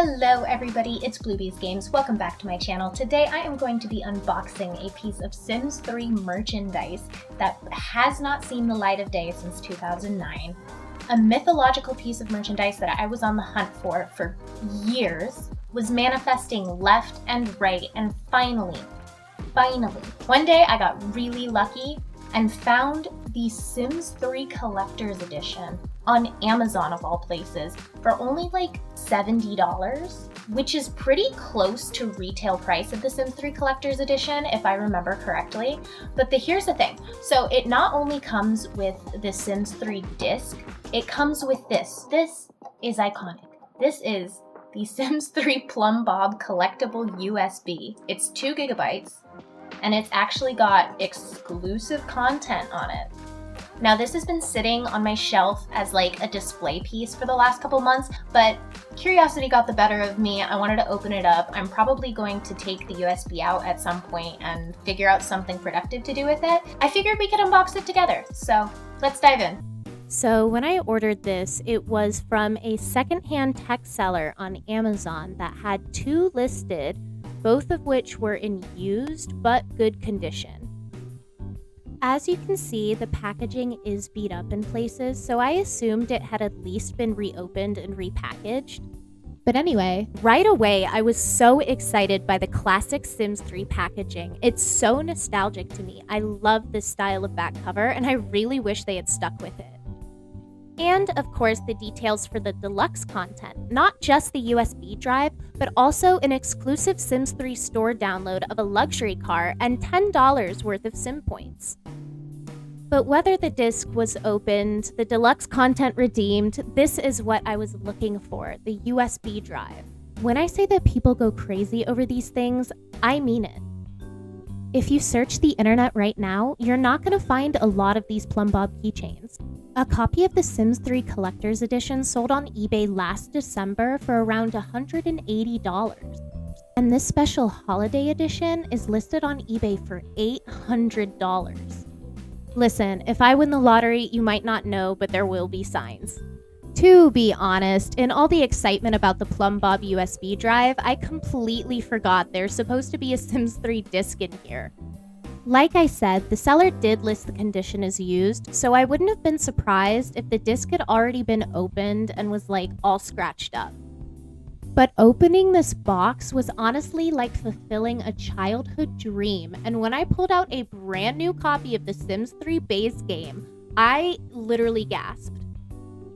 Hello everybody, it's Bluebees Games. Welcome back to my channel. Today I am going to be unboxing a piece of Sims 3 merchandise that has not seen the light of day since 2009. A mythological piece of merchandise that I was on the hunt for years, was manifesting left and right, and finally, one day I got really lucky and found the Sims 3 Collector's Edition on Amazon of all places for only like $70, which is pretty close to retail price of the Sims 3 Collector's Edition, if I remember correctly. But here's the thing. So it not only comes with the Sims 3 disc, it comes with this. This is iconic. This is the Sims 3 plumbob collectible USB. It's 2 gigabytes, and it's actually got exclusive content on it. Now this has been sitting on my shelf as like a display piece for the last couple months, but curiosity got the better of me. I wanted to open it up. I'm probably going to take the USB out at some point and figure out something productive to do with it. I figured we could unbox it together, so let's dive in. So when I ordered this, it was from a secondhand tech seller on Amazon that had 2 listed, both of which were in used but good condition. As you can see, the packaging is beat up in places, so I assumed it had at least been reopened and repackaged. But anyway, right away, I was so excited by the classic Sims 3 packaging. It's so nostalgic to me. I love this style of back cover, and I really wish they had stuck with it. And of course, the details for the deluxe content, not just the USB drive, but also an exclusive Sims 3 store download of a luxury car and $10 worth of Sim points. But whether the disc was opened, the deluxe content redeemed, this is what I was looking for, the USB drive. When I say that people go crazy over these things, I mean it. If you search the internet right now, you're not going to find a lot of these plumbob keychains. A copy of the Sims 3 Collector's Edition sold on eBay last December for around $180. And this special holiday edition is listed on eBay for $800. Listen, if I win the lottery, you might not know, but there will be signs. To be honest, in all the excitement about the plumbob USB drive, I completely forgot there's supposed to be a Sims 3 disc in here. Like I said, the seller did list the condition as used, so I wouldn't have been surprised if the disc had already been opened and was like all scratched up. But opening this box was honestly like fulfilling a childhood dream, and when I pulled out a brand new copy of the Sims 3 base game, I literally gasped.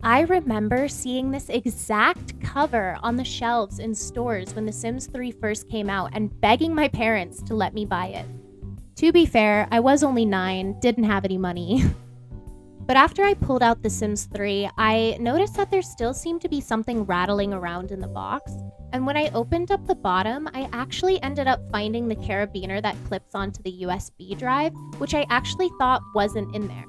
I remember seeing this exact cover on the shelves in stores when the Sims 3 first came out and begging my parents to let me buy it. To be fair, I was only 9, didn't have any money. But after I pulled out the Sims 3, I noticed that there still seemed to be something rattling around in the box. And when I opened up the bottom, I actually ended up finding the carabiner that clips onto the USB drive, which I actually thought wasn't in there.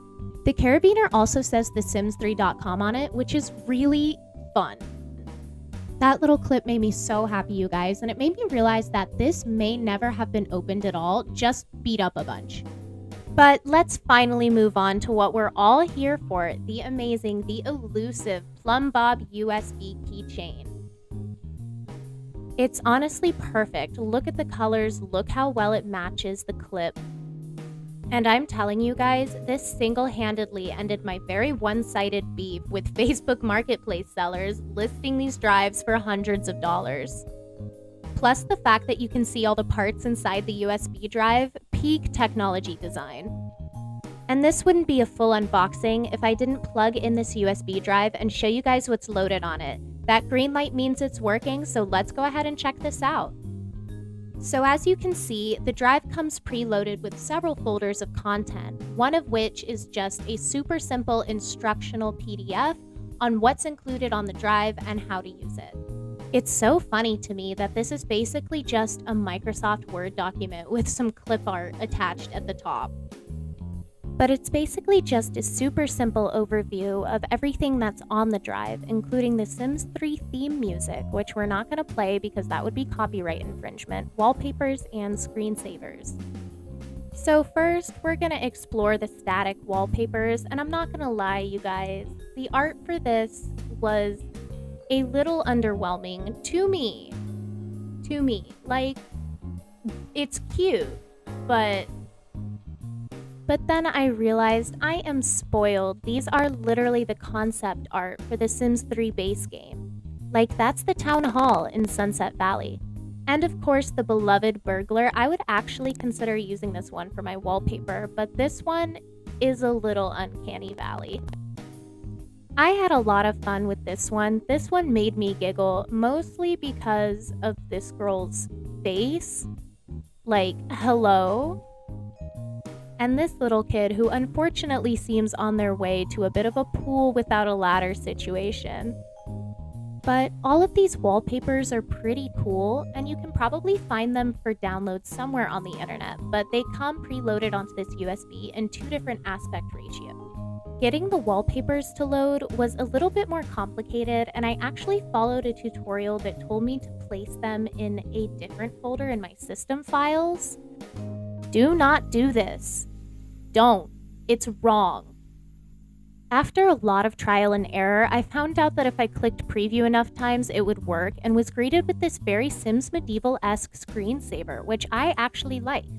The carabiner also says thesims3.com on it, which is really fun. That little clip made me so happy, you guys, and it made me realize that this may never have been opened at all, just beat up a bunch. But let's finally move on to what we're all here for, the amazing, the elusive plumbob USB keychain. It's honestly perfect. Look at the colors, look how well it matches the clip. And I'm telling you guys, this single-handedly ended my very one-sided beef with Facebook Marketplace sellers listing these drives for hundreds of dollars. Plus the fact that you can see all the parts inside the USB drive, peak technology design. And this wouldn't be a full unboxing if I didn't plug in this USB drive and show you guys what's loaded on it. That green light means it's working, so let's go ahead and check this out. So as you can see, the drive comes preloaded with several folders of content, one of which is just a super simple instructional PDF on what's included on the drive and how to use it. It's so funny to me that this is basically just a Microsoft Word document with some clip art attached at the top. But it's basically just a super simple overview of everything that's on the drive, including the Sims 3 theme music, which we're not going to play because that would be copyright infringement, wallpapers, and screensavers. So first, we're going to explore the static wallpapers, and I'm not going to lie, you guys, the art for this was a little underwhelming to me. Like, it's cute, but then I realized I am spoiled. These are literally the concept art for the Sims 3 base game. Like, that's the town hall in Sunset Valley. And of course, the beloved burglar. I would actually consider using this one for my wallpaper, but this one is a little uncanny valley. I had a lot of fun with this one. This one made me giggle, mostly because of this girl's face. Like, hello? And this little kid who unfortunately seems on their way to a bit of a pool without a ladder situation. But all of these wallpapers are pretty cool, and you can probably find them for download somewhere on the internet, but they come preloaded onto this USB in 2 different aspect ratios. Getting the wallpapers to load was a little bit more complicated, and I actually followed a tutorial that told me to place them in a different folder in my system files. Do not do this. Don't. It's wrong. After a lot of trial and error, I found out that if I clicked preview enough times, it would work, and was greeted with this very Sims Medieval-esque screensaver, which I actually liked.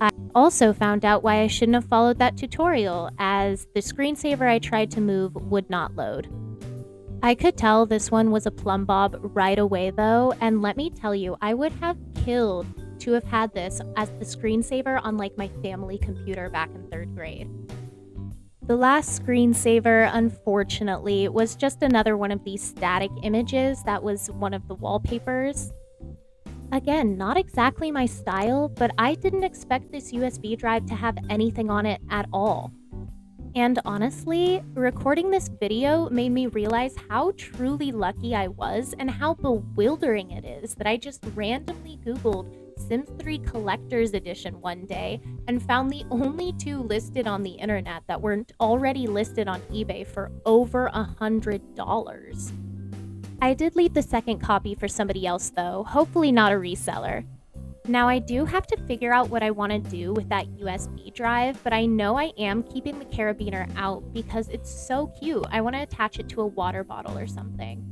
I also found out why I shouldn't have followed that tutorial, as the screensaver I tried to move would not load. I could tell this one was a plumbob right away though, and let me tell you, I would have killed to have had this as the screensaver on like my family computer back in 3rd grade. The last screensaver, unfortunately, was just another one of these static images that was one of the wallpapers. Again, not exactly my style, but I didn't expect this USB drive to have anything on it at all. And honestly, recording this video made me realize how truly lucky I was and how bewildering it is that I just randomly Googled Sims 3 Collector's Edition one day and found the only 2 listed on the internet that weren't already listed on eBay for over $100. I did leave the second copy for somebody else though, hopefully not a reseller. Now I do have to figure out what I want to do with that USB drive, but I know I am keeping the carabiner out because it's so cute. I want to attach it to a water bottle or something.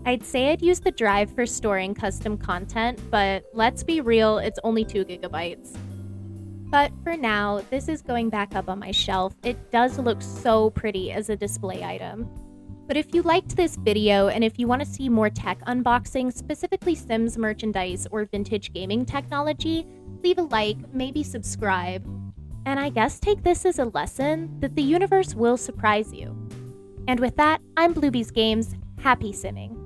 I'd say I'd use the drive for storing custom content, but let's be real, it's only 2 gigabytes. But for now, this is going back up on my shelf. It does look so pretty as a display item. But if you liked this video and if you want to see more tech unboxing, specifically Sims merchandise or vintage gaming technology, leave a like, maybe subscribe. And I guess take this as a lesson that the universe will surprise you. And with that, I'm Bluebees Games. Happy simming.